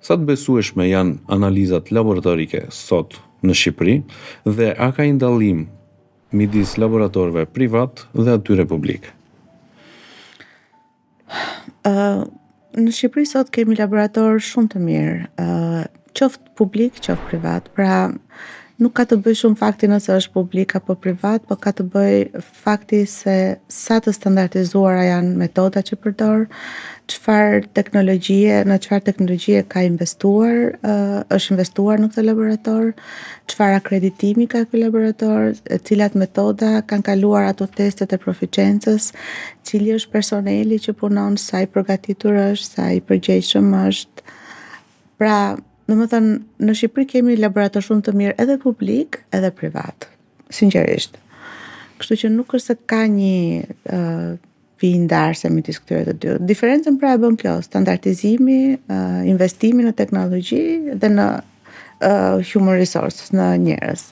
Sa të besueshme janë analizat laboratorike sot në Shqipëri dhe a ka një dallim midis laboratorëve privat dhe atyre publik? Në Shqipëri sot kemi laboratorë shumë të mirë, qoftë publik, qoftë privat. Pra, nuk ka të bëjë shumë fakti nëse është publik apo privat, po ka të bëjë fakti se sa të standardizuara janë metodat që përdor, në çfarë teknologjie ka investuar, është investuar në këtë laborator, çfarë akreditimi ka ky laborator, cilat metoda kanë kaluar ato testet e proficiencës, cili është personeli që punon, sa i përgatitur është, sa i përgjegjshëm është. Pra, domethënë, në Shqipëri kemi laborator shumë të mirë edhe publik, edhe privat, sinqerisht. Kështu që nuk është se ka një ndarse midis këtyre të dy. Diferencën pra e bën kjo, standardizimi, investimi në teknologji dhe në human resources, në njerëz.